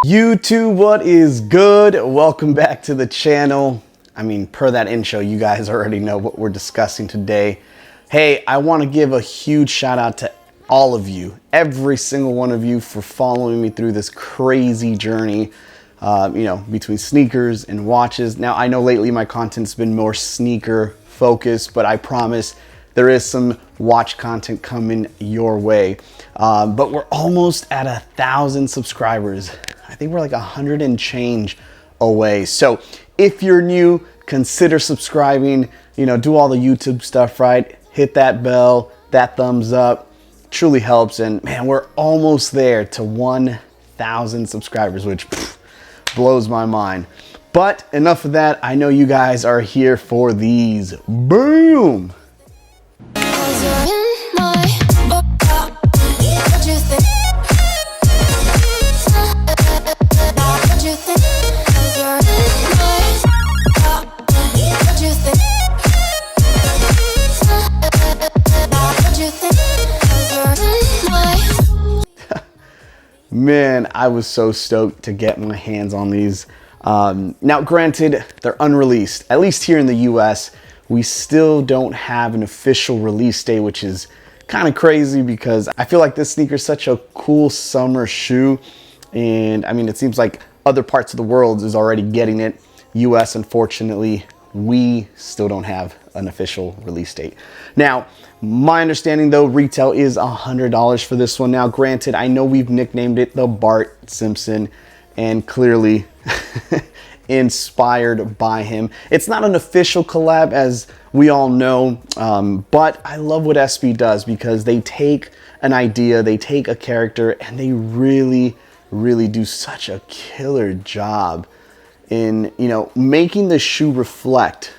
YouTube, what is good? Welcome back to the channel. I mean, per that intro, you guys already know what we're discussing today. Hey, I want to give a huge shout out to all of you, every single one of you, for following me through this crazy journey, between sneakers and watches. Now, I know lately my content's been more sneaker focused, but I promise there is some watch content coming your way. But we're almost at 1,000 subscribers. I think we're like 100 and change away. So if you're new, consider subscribing, do all the YouTube stuff right. Hit that bell, that thumbs up, truly helps. And man, we're almost there to 1,000 subscribers, which blows my mind. But enough of that. I know you guys are here for these. Boom! Man, I was so stoked to get my hands on these. Now, granted, they're unreleased. At least here in the US, we still don't have an official release date, which is kind of crazy because I feel like this sneaker is such a cool summer shoe. And I mean, it seems like other parts of the world is already getting it. US, unfortunately, we still don't have an official release date. Now, my understanding though, retail is $100 for this one. Now, granted, I know we've nicknamed it the Bart Simpson, and clearly inspired by him. It's not an official collab, as we all know, but I love what SB does because they take an idea, they take a character, and they really do such a killer job in, making the shoe reflect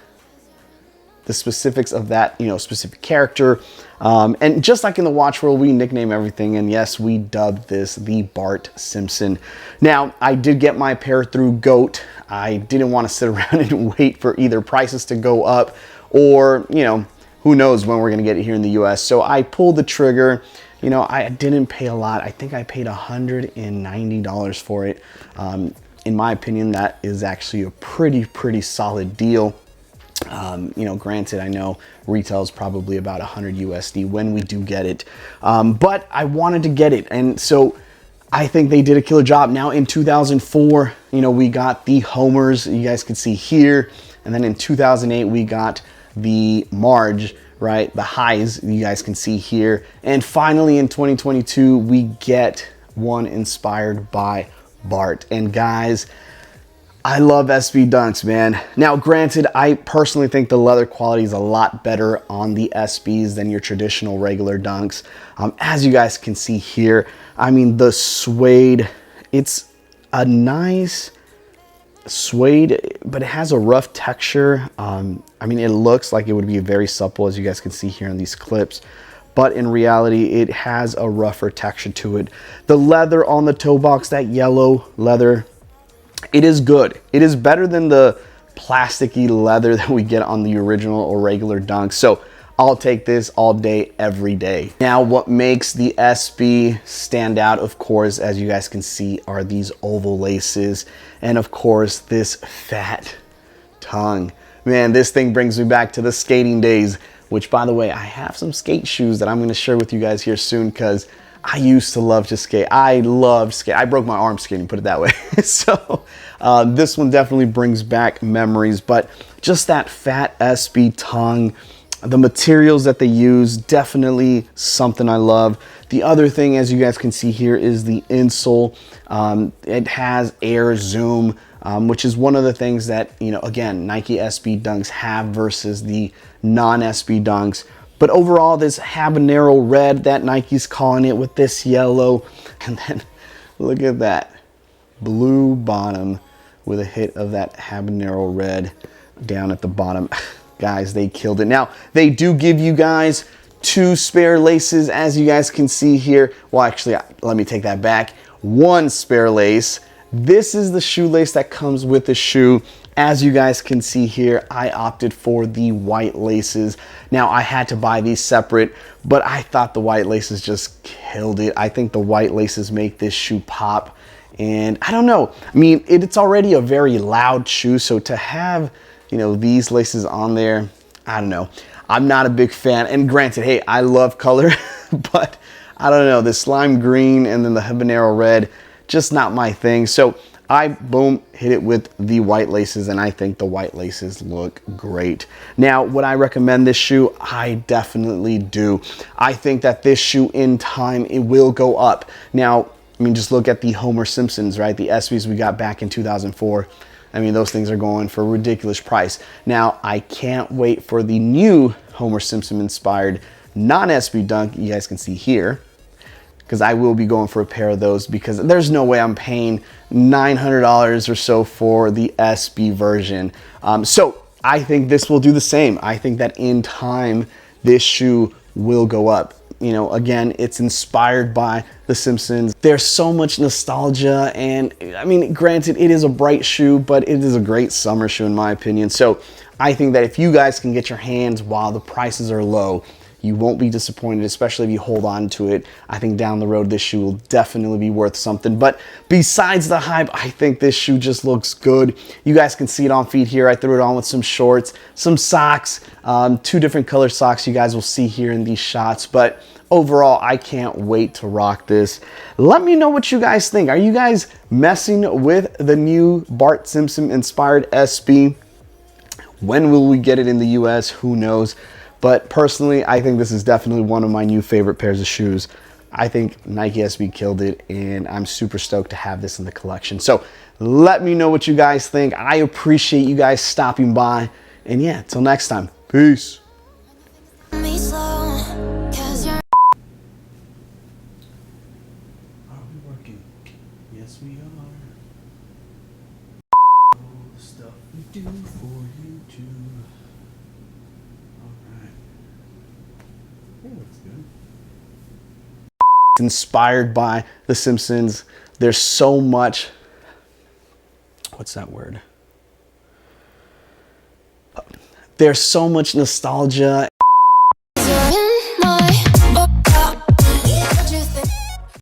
the specifics of that, specific character. And just like in the watch world, we nickname everything. And yes, we dubbed this the Bart Simpson. Now, I did get my pair through GOAT. I didn't want to sit around and wait for either prices to go up or, who knows when we're going to get it here in the US. So I pulled the trigger. I didn't pay a lot. I think I paid $190 for it. In my opinion, that is actually a pretty solid deal. Granted, I know retail is probably about 100 USD when we do get it, but I wanted to get it, and so I think they did a killer job. Now in 2004, we got the Homers, you guys can see here, and then in 2008 we got the Marge, right, the highs, you guys can see here, and finally in 2022 we get one inspired by Bart. And guys, I love SB Dunks, man. Now, granted, I personally think the leather quality is a lot better on the SBs than your traditional regular Dunks. As you guys can see here, I mean, the suede, it's a nice suede, but it has a rough texture. I mean, it looks like it would be very supple, as you guys can see here in these clips, but in reality, it has a rougher texture to it. The leather on the toe box, that yellow leather, it is good. It is better than the plasticky leather that we get on the original or regular Dunks. So I'll take this all day, every day. Now, what makes the SB stand out, of course, as you guys can see, are these oval laces. And of course, this fat tongue. Man, this thing brings me back to the skating days, which, by the way, I have some skate shoes that I'm going to share with you guys here soon because I used to love to skate. I loved skate. I broke my arm skating, put it that way. So this one definitely brings back memories, but just that fat SB tongue, the materials that they use, definitely something I love. The other thing, as you guys can see here, is the insole. It has air zoom, which is one of the things that, again, Nike SB Dunks have versus the non-SB Dunks. But overall, this habanero red that Nike's calling it with this yellow. And then look at that blue bottom with a hit of that habanero red down at the bottom. Guys, they killed it. Now, they do give you guys 2 spare laces, as you guys can see here. Well, actually, let me take that back. 1 spare lace. This is the shoelace that comes with the shoe. As you guys can see here, I opted for the white laces. Now, I had to buy these separate, but I thought the white laces just killed it. I think the white laces make this shoe pop And I don't know, I mean, it's already a very loud shoe, so to have, you know, these laces on there, I don't know. I'm not a big fan, and granted, hey, I love color, but I don't know, the slime green and then the habanero red, just not my thing. So I, boom, hit it with the white laces, and I think the white laces look great. Now, would I recommend this shoe? I definitely do. I think that this shoe in time, it will go up. Now, I mean, just look at the Homer Simpsons, right? The SBs we got back in 2004. I mean, those things are going for a ridiculous price. Now, I can't wait for the new Homer Simpson inspired non-SB Dunk you guys can see here, because I will be going for a pair of those, because there's no way I'm paying $900 or so for the SB version. So I think this will do the same. I think that in time, this shoe will go up. You know, again, it's inspired by The Simpsons. There's so much nostalgia, and I mean, granted, it is a bright shoe, but it is a great summer shoe in my opinion. So I think that if you guys can get your hands while the prices are low, you won't be disappointed, especially if you hold on to it. I think down the road, this shoe will definitely be worth something. But besides the hype, I think this shoe just looks good. You guys can see it on feet here. I threw it on with some shorts, some socks, 2 different color socks you guys will see here in these shots. But overall, I can't wait to rock this. Let me know what you guys think. Are you guys messing with the new Bart Simpson inspired SB? When will we get it in the US? Who knows? But personally, I think this is definitely one of my new favorite pairs of shoes. I think Nike SB killed it, and I'm super stoked to have this in the collection. So let me know what you guys think. I appreciate you guys stopping by. And yeah, till next time, peace. Are we working? Yes, we are. All the stuff we do for YouTube. It's inspired by The Simpsons. There's so much, what's that word? There's so much nostalgia.